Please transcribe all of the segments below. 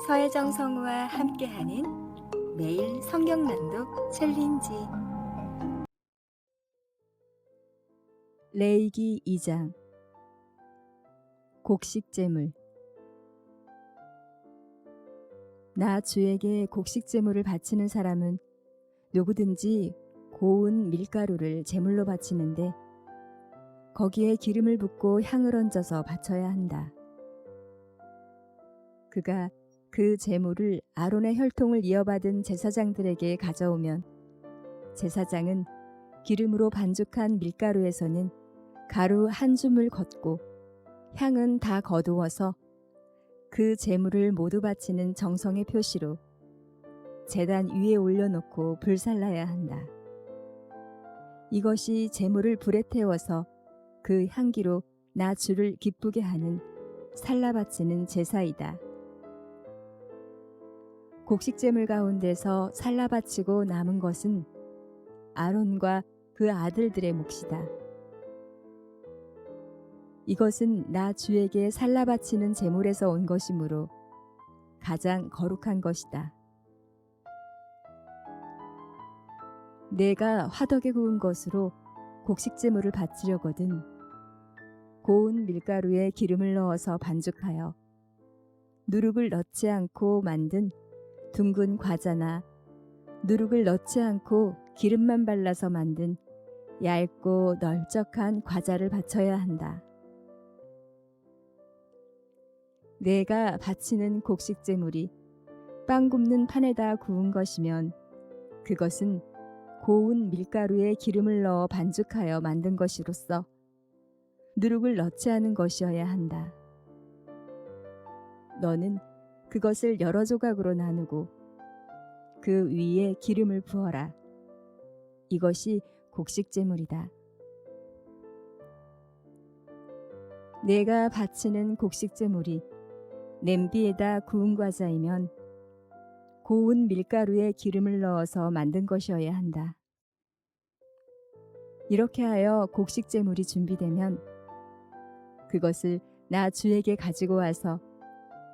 서혜정 성우와 함께하는 매일 성경 낭독 챌린지. 레위기 2장. 곡식제물. 나 주에게 곡식제물을 바치는 사람은 누구든지 고운 밀가루를 제물로 바치는데 거기에 기름을 붓고 향을 얹어서 바쳐야 한다. 그가 그 제물을 아론의 혈통을 이어받은 제사장들에게 가져오면 제사장은 기름으로 반죽한 밀가루에서는 가루 한 줌을 걷고 향은 다 거두어서 그 제물을 모두 바치는 정성의 표시로 제단 위에 올려놓고 불살라야 한다. 이것이 제물을 불에 태워서 그 향기로 나 주를 기쁘게 하는 살라 바치는 제사이다. 곡식제물 가운데서 살라 바치고 남은 것은 아론과 그 아들들의 몫이다. 이것은 나 주에게 살라 바치는 제물에서 온 것이므로 가장 거룩한 것이다. 내가 화덕에 구운 것으로 곡식제물을 바치려거든 고운 밀가루에 기름을 넣어서 반죽하여 누룩을 넣지 않고 만든 둥근 과자나 누룩을 넣지 않고 기름만 발라서 만든 얇고 널쩍한 과자를 바쳐야 한다. 내가 바치는 곡식제물이 빵 굽는 판에다 구운 것이면 그것은 고운 밀가루에 기름을 넣어 반죽하여 만든 것이로서 누룩을 넣지 않은 것이어야 한다. 너는 그것을 여러 조각으로 나누고 그 위에 기름을 부어라. 이것이 곡식제물이다. 내가 바치는 곡식제물이 냄비에다 구운 과자이면 고운 밀가루에 기름을 넣어서 만든 것이어야 한다. 이렇게 하여 곡식제물이 준비되면 그것을 나 주에게 가지고 와서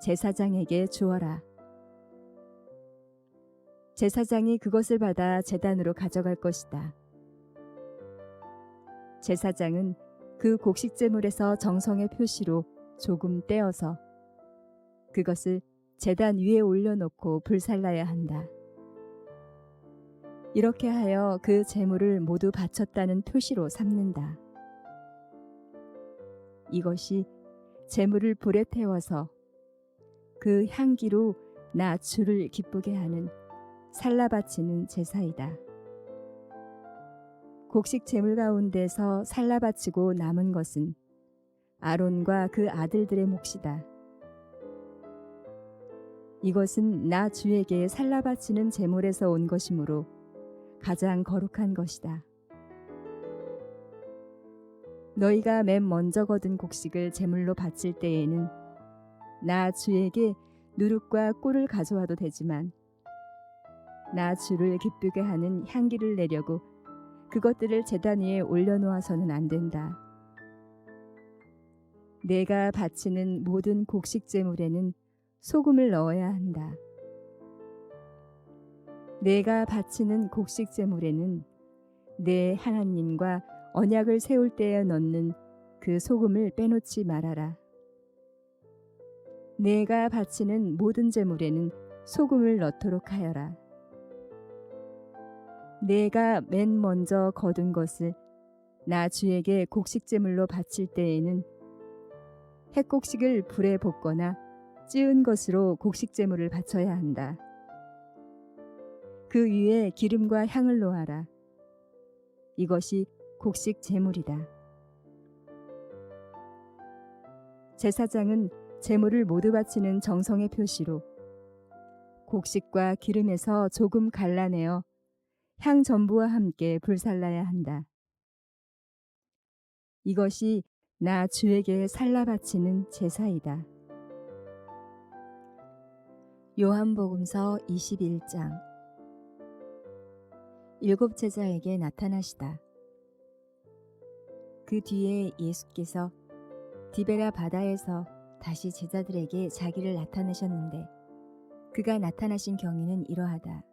제사장에게 주어라. 제사장이 그것을 받아 제단으로 가져갈 것이다. 제사장은 그 곡식제물에서 정성의 표시로 조금 떼어서 그것을 제단 위에 올려놓고 불살라야 한다. 이렇게 하여 그 제물을 모두 바쳤다는 표시로 삼는다. 이것이 제물을 불에 태워서 그 향기로 나 주를 기쁘게 하는 살라 바치는 제사이다. 곡식 제물 가운데서 살라 바치고 남은 것은 아론과 그 아들들의 몫이다. 이것은 나 주에게 살라 바치는 제물에서 온 것이므로 가장 거룩한 것이다. 너희가 맨 먼저 거둔 곡식을 제물로 바칠 때에는 나 주에게 누룩과 꿀을 가져와도 되지만 나 주를 기쁘게 하는 향기를 내려고 그것들을 제단 위에 올려놓아서는 안 된다. 내가 바치는 모든 곡식 제물에는 소금을 넣어야 한다. 내가 바치는 곡식 제물에는 내 하나님과 언약을 세울 때에 넣는 그 소금을 빼놓지 말아라. 내가 바치는 모든 제물에는 소금을 넣도록 하여라. 내가 맨 먼저 거둔 것을 나 주에게 곡식제물로 바칠 때에는 햇곡식을 불에 볶거나 찌은 것으로 곡식제물을 바쳐야 한다. 그 위에 기름과 향을 놓아라. 이것이 곡식제물이다. 제사장은 제물을 모두 바치는 정성의 표시로 곡식과 기름에서 조금 갈라내어 향 전부와 함께 불살라야 한다. 이것이 나 주에게 살라 바치는 제사이다. 요한복음서 21장. 일곱 제자에게 나타나시다. 그 뒤에 예수께서 디베라 바다에서 다시 제자들에게 자기를 나타내셨는데 그가 나타나신 경위는 이러하다.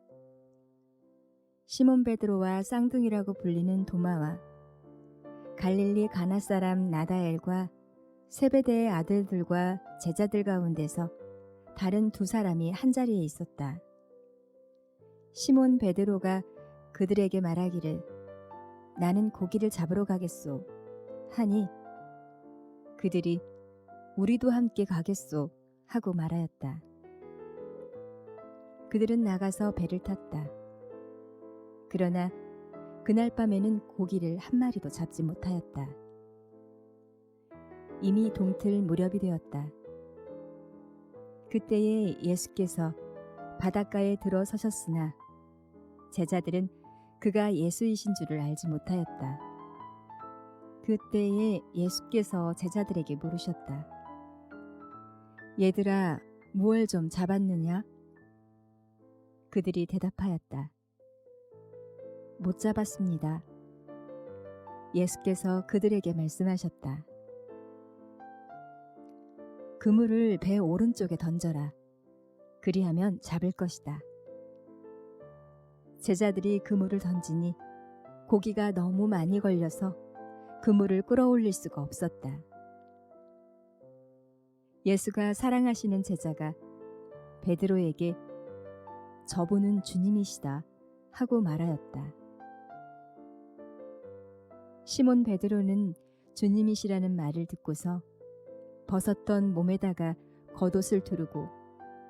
시몬 베드로와 쌍둥이라고 불리는 도마와 갈릴리 가나 사람 나다엘과 세베대의 아들들과 제자들 가운데서 다른 두 사람이 한자리에 있었다. 시몬 베드로가 그들에게 말하기를 나는 고기를 잡으러 가겠소 하니 그들이 우리도 함께 가겠소 하고 말하였다. 그들은 나가서 배를 탔다. 그러나 그날 밤에는 고기를 한 마리도 잡지 못하였다. 이미 동틀 무렵이 되었다. 그때에 예수께서 바닷가에 들어서셨으나 제자들은 그가 예수이신 줄을 알지 못하였다. 그때에 예수께서 제자들에게 물으셨다. 얘들아, 무얼 좀 잡았느냐? 그들이 대답하였다. 못 잡았습니다. 예수께서 그들에게 말씀하셨다. 그물을 배 오른쪽에 던져라. 그리하면 잡을 것이다. 제자들이 그물을 던지니 고기가 너무 많이 걸려서 그물을 끌어올릴 수가 없었다. 예수가 사랑하시는 제자가 베드로에게 저분은 주님이시다 하고 말하였다. 시몬 베드로는 주님이시라는 말을 듣고서 벗었던 몸에다가 겉옷을 두르고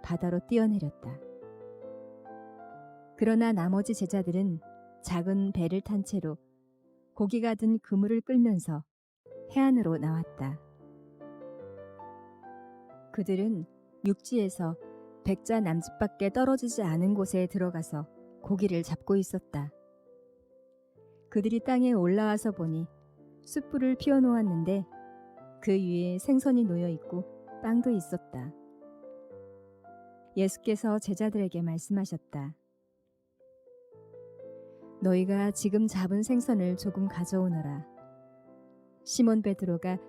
바다로 뛰어내렸다. 그러나 나머지 제자들은 작은 배를 탄 채로 고기가 든 그물을 끌면서 해안으로 나왔다. 그들은 육지에서 백자 남짓밖에 떨어지지 않은 곳에 들어가서 고기를 잡고 있었다. 그들이 땅에 올라와서 보니 숯불을 피워놓았는데 그 위에 생선이 놓여 있고 빵도 있었다. 예수께서 제자들에게 말씀하셨다. 너희가 지금 잡은 생선을 조금 가져오너라. 시몬 베드로가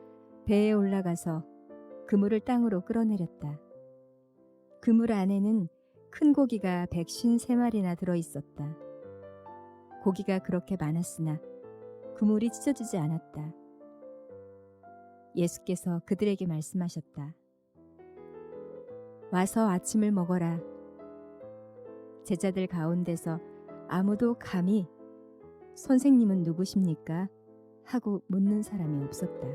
배에 올라가서 그물을 땅으로 끌어내렸다. 그물 안에는 큰 고기가 153마리나 들어있었다. 고기가 그렇게 많았으나 그물이 찢어지지 않았다. 예수께서 그들에게 말씀하셨다. 와서 아침을 먹어라. 제자들 가운데서 아무도 감히 선생님은 누구십니까? 하고 묻는 사람이 없었다.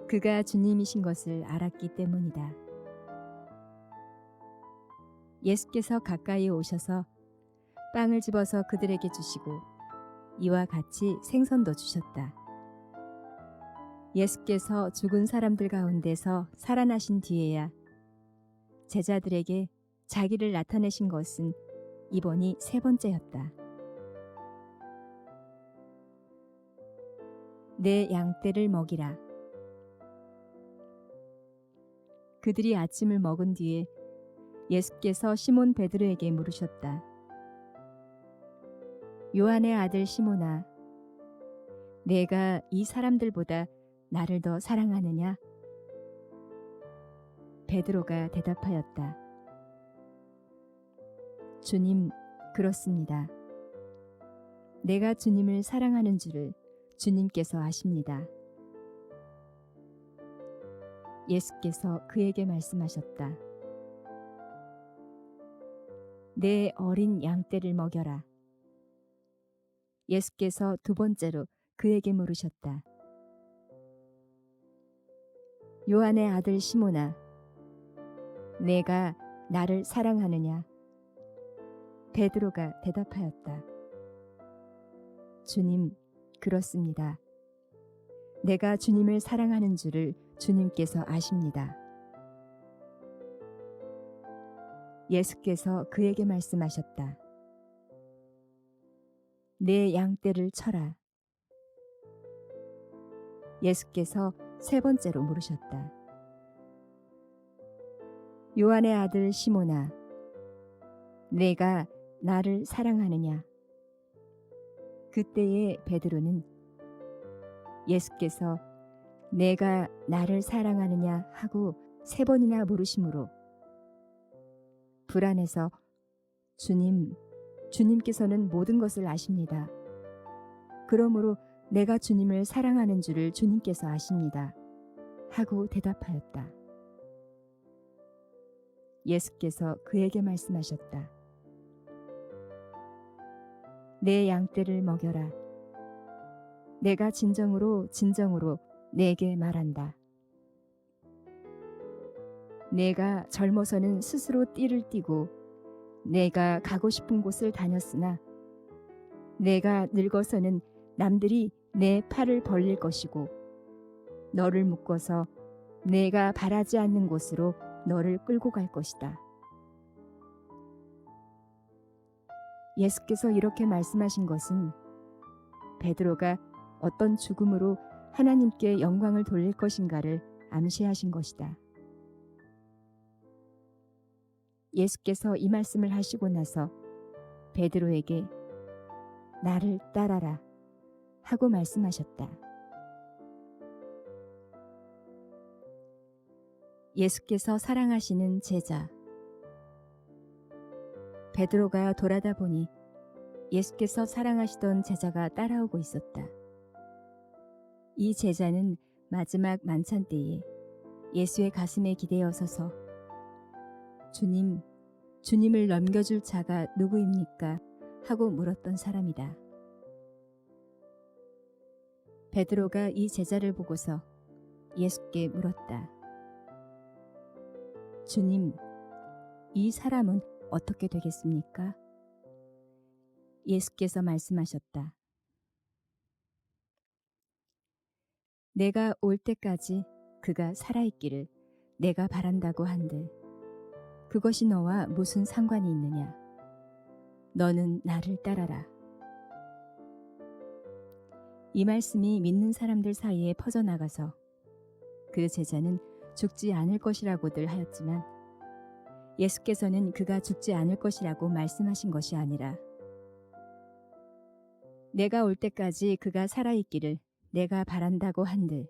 그가 주님이신 것을 알았기 때문이다. 예수께서 가까이 오셔서 빵을 집어서 그들에게 주시고 이와 같이 생선도 주셨다. 예수께서 죽은 사람들 가운데서 살아나신 뒤에야 제자들에게 자기를 나타내신 것은 이번이 세 번째였다. 내 양떼를 먹이라. 그들이 아침을 먹은 뒤에 예수께서 시몬 베드로에게 물으셨다. 요한의 아들 시몬아, 내가 이 사람들보다 나를 더 사랑하느냐? 베드로가 대답하였다. 주님, 그렇습니다. 내가 주님을 사랑하는 줄을 주님께서 아십니다. 예수께서 그에게 말씀하셨다. 내 어린 양떼를 먹여라. 예수께서 두 번째로 그에게 물으셨다. 요한의 아들 시몬아, 내가 나를 사랑하느냐? 베드로가 대답하였다. 주님, 그렇습니다. 내가 주님을 사랑하는 줄을 주님께서 아십니다. 예수께서 그에게 말씀하셨다. 내 양떼를 쳐라. 예수께서 세 번째로 물으셨다. 요한의 아들 시몬아, 내가 나를 사랑하느냐? 그때에 베드로는 예수께서 내가 나를 사랑하느냐 하고 세 번이나 물으심으로 불안해서 주님께서는 모든 것을 아십니다. 그러므로 내가 주님을 사랑하는 줄을 주님께서 아십니다. 하고 대답하였다. 예수께서 그에게 말씀하셨다. 내 양떼를 먹여라. 내가 진정으로 내게 말한다. 내가 젊어서는 스스로 띠를 띠고 내가 가고 싶은 곳을 다녔으나 내가 늙어서는 남들이 내 팔을 벌릴 것이고 너를 묶어서 내가 바라지 않는 곳으로 너를 끌고 갈 것이다. 예수께서 이렇게 말씀하신 것은 베드로가 어떤 죽음으로 하나님께 영광을 돌릴 것인가를 암시하신 것이다. 예수께서 이 말씀을 하시고 나서 베드로에게 나를 따라라 하고 말씀하셨다. 예수께서 사랑하시는 제자. 베드로가 돌아다 보니 예수께서 사랑하시던 제자가 따라오고 있었다. 이 제자는 마지막 만찬 때에 예수의 가슴에 기대어 서서 주님을 넘겨줄 자가 누구입니까? 하고 물었던 사람이다. 베드로가 이 제자를 보고서 예수께 물었다. 주님, 이 사람은 어떻게 되겠습니까? 예수께서 말씀하셨다. 내가 올 때까지 그가 살아있기를 내가 바란다고 한들 그것이 너와 무슨 상관이 있느냐? 너는 나를 따라라. 이 말씀이 믿는 사람들 사이에 퍼져나가서 그 제자는 죽지 않을 것이라고들 하였지만 예수께서는 그가 죽지 않을 것이라고 말씀하신 것이 아니라 내가 올 때까지 그가 살아있기를 내가 바란다고 한들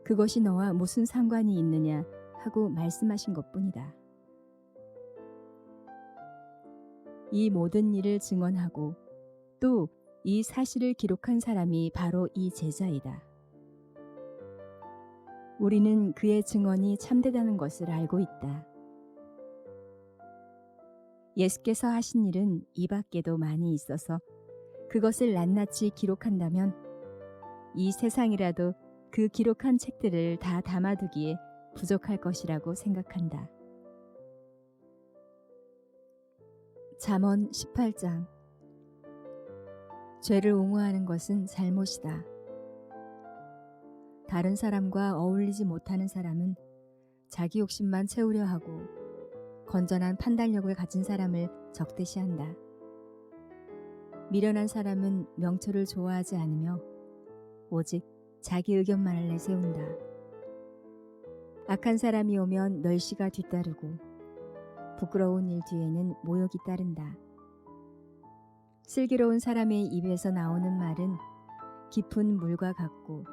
그것이 너와 무슨 상관이 있느냐 하고 말씀하신 것뿐이다. 이 모든 일을 증언하고 또 이 사실을 기록한 사람이 바로 이 제자이다. 우리는 그의 증언이 참되다는 것을 알고 있다. 예수께서 하신 일은 이 밖에도 많이 있어서 그것을 낱낱이 기록한다면 이 세상이라도 그 기록한 책들을 다 담아두기에 부족할 것이라고 생각한다. 잠언 18장. 죄를 옹호하는 것은 잘못이다. 다른 사람과 어울리지 못하는 사람은 자기 욕심만 채우려 하고 건전한 판단력을 가진 사람을 적대시한다. 미련한 사람은 명철을 좋아하지 않으며 오직 자기 의견만을 내세운다. 악한 사람이 오면 멸시가 뒤따르고 부끄러운 일 뒤에는 모욕이 따른다. 슬기로운 사람의 입에서 나오는 말은 깊은 물과 같고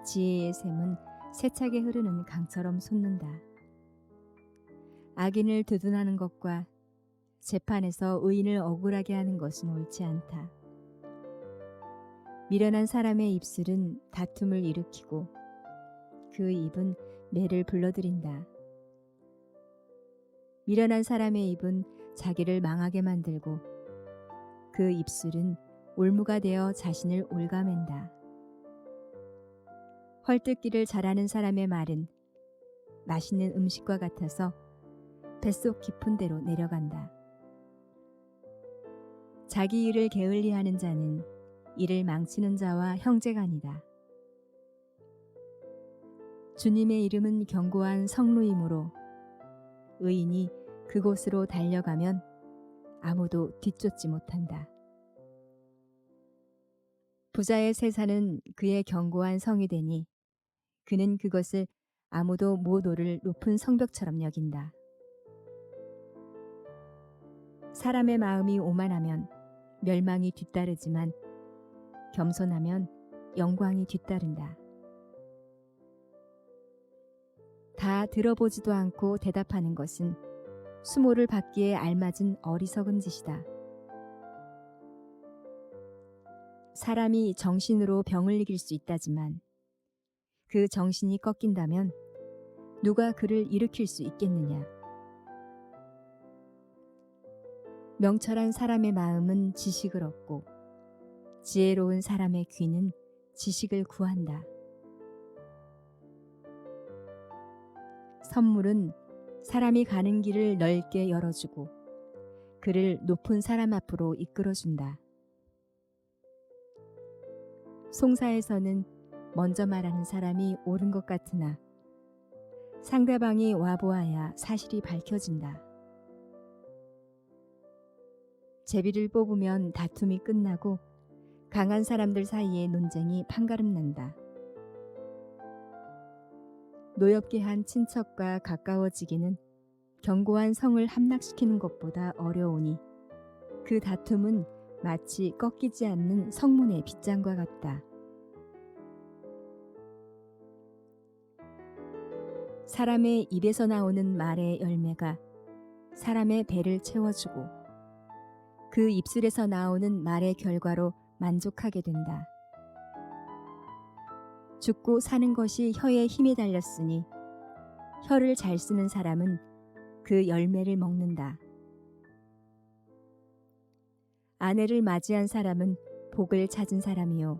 지혜의 샘은 세차게 흐르는 강처럼 솟는다. 악인을 두둔하는 것과 재판에서 의인을 억울하게 하는 것은 옳지 않다. 미련한 사람의 입술은 다툼을 일으키고 그 입은 매를 불러들인다. 미련한 사람의 입은 자기를 망하게 만들고 그 입술은 올무가 되어 자신을 올가맨다. 헐뜯기를 잘하는 사람의 말은 맛있는 음식과 같아서 뱃속 깊은 데로 내려간다. 자기 일을 게을리하는 자는 이를 망치는 자와 형제간이다. 주님의 이름은 견고한 성루이므로 의인이 그곳으로 달려가면 아무도 뒤쫓지 못한다. 부자의 세산은 그의 견고한 성이 되니 그는 그것을 아무도 못 오를 높은 성벽처럼 여긴다. 사람의 마음이 오만하면 멸망이 뒤따르지만 겸손하면 영광이 뒤따른다. 다 들어보지도 않고 대답하는 것은 수모를 받기에 알맞은 어리석은 짓이다. 사람이 정신으로 병을 이길 수 있다지만 그 정신이 꺾인다면 누가 그를 일으킬 수 있겠느냐. 명철한 사람의 마음은 지식을 얻고 지혜로운 사람의 귀는 지식을 구한다. 선물은 사람이 가는 길을 넓게 열어주고 그를 높은 사람 앞으로 이끌어준다. 송사에서는 먼저 말하는 사람이 옳은 것 같으나 상대방이 와보아야 사실이 밝혀진다. 제비를 뽑으면 다툼이 끝나고 강한 사람들 사이의 논쟁이 판가름난다. 노엽게 한 친척과 가까워지기는 견고한 성을 함락시키는 것보다 어려우니 그 다툼은 마치 꺾이지 않는 성문의 빗장과 같다. 사람의 입에서 나오는 말의 열매가 사람의 배를 채워주고 그 입술에서 나오는 말의 결과로 만족하게 된다. 죽고 사는 것이 혀에 힘이 달렸으니 혀를 잘 쓰는 사람은 그 열매를 먹는다. 아내를 맞이한 사람은 복을 찾은 사람이요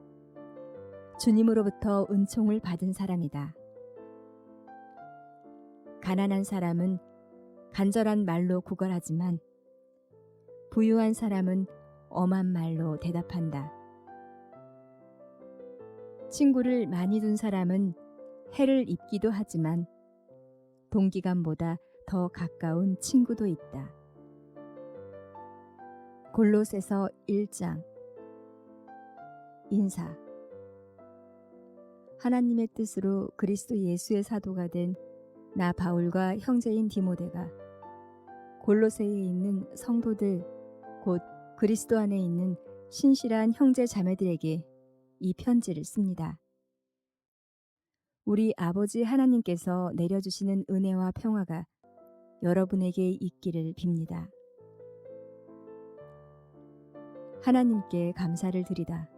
주님으로부터 은총을 받은 사람이다. 가난한 사람은 간절한 말로 구걸하지만 부유한 사람은 엄한 말로 대답한다. 친구를 많이 둔 사람은 해를 입기도 하지만 동기간보다 더 가까운 친구도 있다. 골로새서 1장. 인사. 하나님의 뜻으로 그리스도 예수의 사도가 된 나 바울과 형제인 디모데가 골로새에 있는 성도들 곧 그리스도 안에 있는 신실한 형제 자매들에게 이 편지를 씁니다. 우리 아버지 하나님께서 내려주시는 은혜와 평화가 여러분에게 있기를 빕니다. 하나님께 감사를 드리다.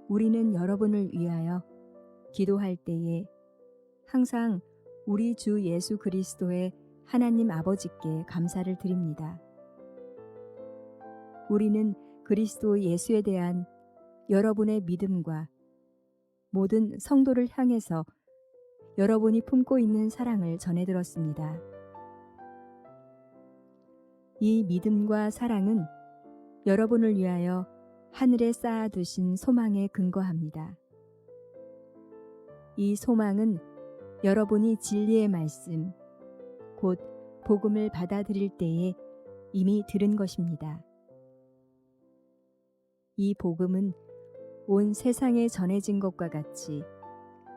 우리는 여러분을 위하여 기도할 때에 항상 우리 주 예수 그리스도의 하나님 아버지께 감사를 드립니다. 우리는 그리스도 예수에 대한 여러분의 믿음과 모든 성도를 향해서 여러분이 품고 있는 사랑을 전해들었습니다. 이 믿음과 사랑은 여러분을 위하여 하늘에 쌓아두신 소망에 근거합니다. 이 소망은 여러분이 진리의 말씀, 곧 복음을 받아들일 때에 이미 들은 것입니다. 이 복음은 온 세상에 전해진 것과 같이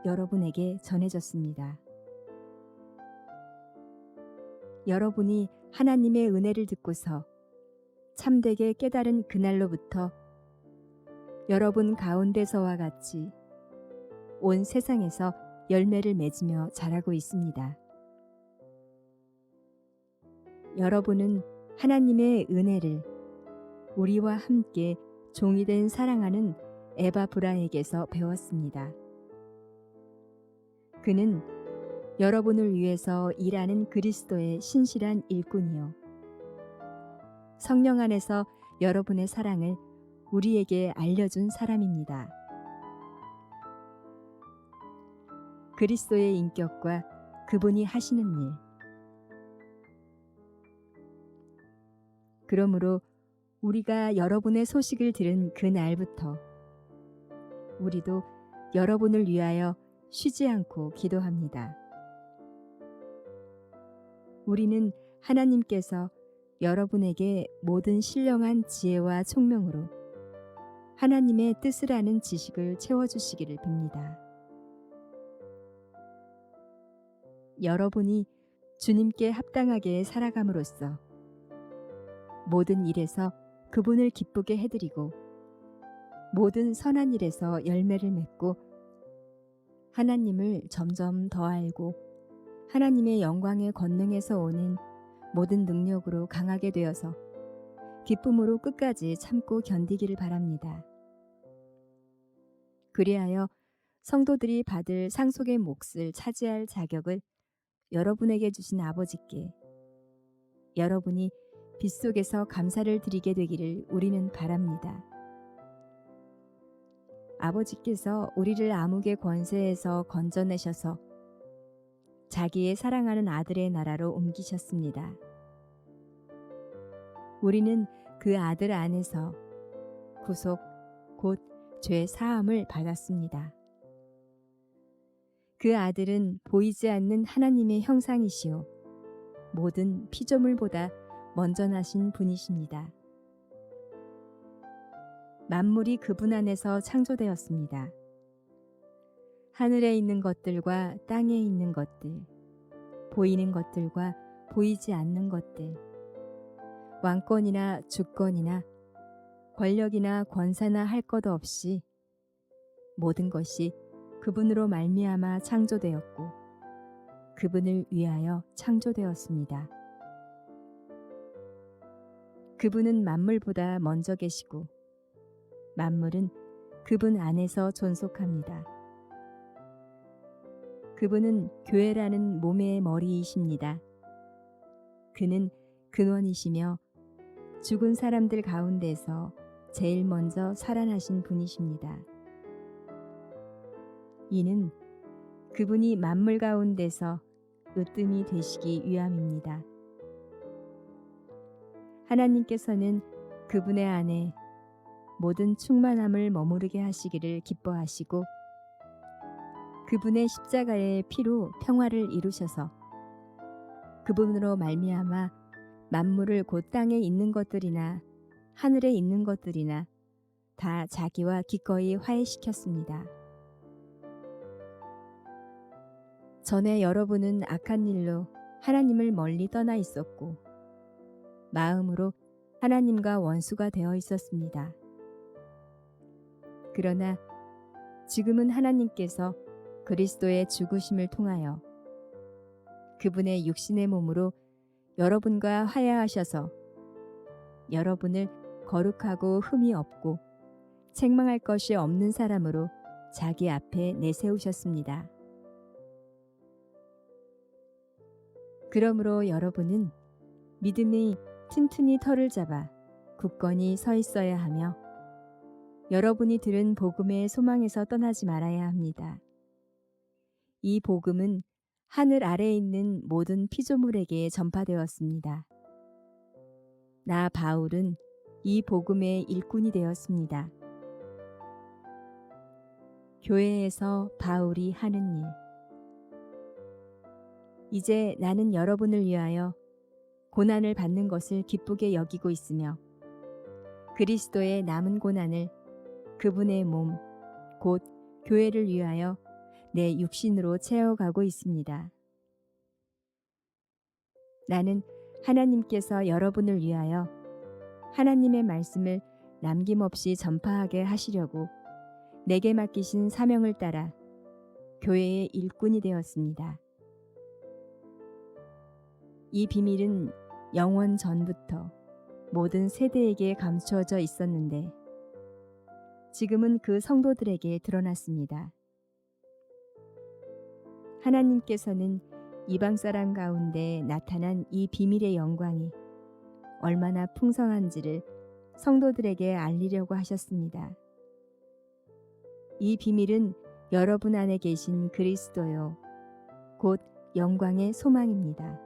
여러분에게 전해졌습니다. 여러분이 하나님의 은혜를 듣고서 참되게 깨달은 그날로부터 여러분 가운데서와 같이 온 세상에서 열매를 맺으며 자라고 있습니다. 여러분은 하나님의 은혜를 우리와 함께 종이 된 사랑하는 에바브라에게서 배웠습니다. 그는 여러분을 위해서 일하는 그리스도의 신실한 일꾼이요 성령 안에서 여러분의 사랑을 우리에게 알려준 사람입니다. 그리스도의 인격과 그분이 하시는 일. 그러므로 우리가 여러분의 소식을 들은 그 날부터 우리도 여러분을 위하여 쉬지 않고 기도합니다. 우리는 하나님께서 여러분에게 모든 신령한 지혜와 총명으로 하나님의 뜻을 아는 지식을 채워주시기를 빕니다. 여러분이 주님께 합당하게 살아감으로써 모든 일에서 그분을 기쁘게 해드리고 모든 선한 일에서 열매를 맺고 하나님을 점점 더 알고 하나님의 영광의 권능에서 오는 모든 능력으로 강하게 되어서 기쁨으로 끝까지 참고 견디기를 바랍니다. 그리하여 성도들이 받을 상속의 몫을 차지할 자격을 여러분에게 주신 아버지께 여러분이 빗속에서 감사를 드리게 되기를 우리는 바랍니다. 아버지께서 우리를 암흑의 권세에서 건져내셔서 자기의 사랑하는 아들의 나라로 옮기셨습니다. 우리는 그 아들 안에서 구속 곧 죄 사함을 받았습니다. 그 아들은 보이지 않는 하나님의 형상이시오 모든 피조물보다 먼저 나신 분이십니다. 만물이 그분 안에서 창조되었습니다. 하늘에 있는 것들과 땅에 있는 것들, 보이는 것들과 보이지 않는 것들, 왕권이나 주권이나 권력이나 권세나 할 것 없이 모든 것이 그분으로 말미암아 창조되었고 그분을 위하여 창조되었습니다. 그분은 만물보다 먼저 계시고 만물은 그분 안에서 존속합니다. 그분은 교회라는 몸의 머리이십니다. 그는 근원이시며 죽은 사람들 가운데서 제일 먼저 살아나신 분이십니다. 이는 그분이 만물 가운데서 으뜸이 되시기 위함입니다. 하나님께서는 그분의 안에 모든 충만함을 머무르게 하시기를 기뻐하시고 그분의 십자가의 피로 평화를 이루셔서 그분으로 말미암아 만물을 곧 땅에 있는 것들이나 하늘에 있는 것들이나 다 자기와 기꺼이 화해시켰습니다. 전에 여러분은 악한 일로 하나님을 멀리 떠나 있었고 마음으로 하나님과 원수가 되어 있었습니다. 그러나 지금은 하나님께서 그리스도의 죽으심을 통하여 그분의 육신의 몸으로 여러분과 화해하셔서 여러분을 거룩하고 흠이 없고 책망할 것이 없는 사람으로 자기 앞에 내세우셨습니다. 그러므로 여러분은 믿음이 튼튼히 털을 잡아 굳건히 서 있어야 하며 여러분이 들은 복음의 소망에서 떠나지 말아야 합니다. 이 복음은 하늘 아래에 있는 모든 피조물에게 전파되었습니다. 나 바울은 이 복음의 일꾼이 되었습니다. 교회에서 바울이 하는 일. 이제 나는 여러분을 위하여 고난을 받는 것을 기쁘게 여기고 있으며 그리스도의 남은 고난을 그분의 몸, 곧 교회를 위하여 내 육신으로 채워가고 있습니다. 나는 하나님께서 여러분을 위하여 하나님의 말씀을 남김없이 전파하게 하시려고 내게 맡기신 사명을 따라 교회의 일꾼이 되었습니다. 이 비밀은 영원 전부터 모든 세대에게 감추어져 있었는데 지금은 그 성도들에게 드러났습니다. 하나님께서는 이방 사람 가운데 나타난 이 비밀의 영광이 얼마나 풍성한지를 성도들에게 알리려고 하셨습니다. 이 비밀은 여러분 안에 계신 그리스도요, 곧 영광의 소망입니다.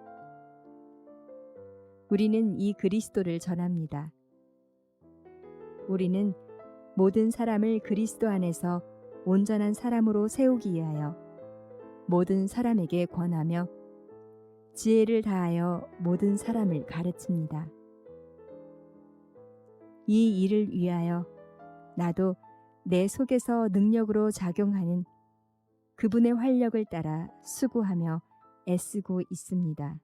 우리는 이 그리스도를 전합니다. 우리는 모든 사람을 그리스도 안에서 온전한 사람으로 세우기 위하여 모든 사람에게 권하며 지혜를 다하여 모든 사람을 가르칩니다. 이 일을 위하여 나도 내 속에서 능력으로 작용하는 그분의 활력을 따라 수고하며 애쓰고 있습니다.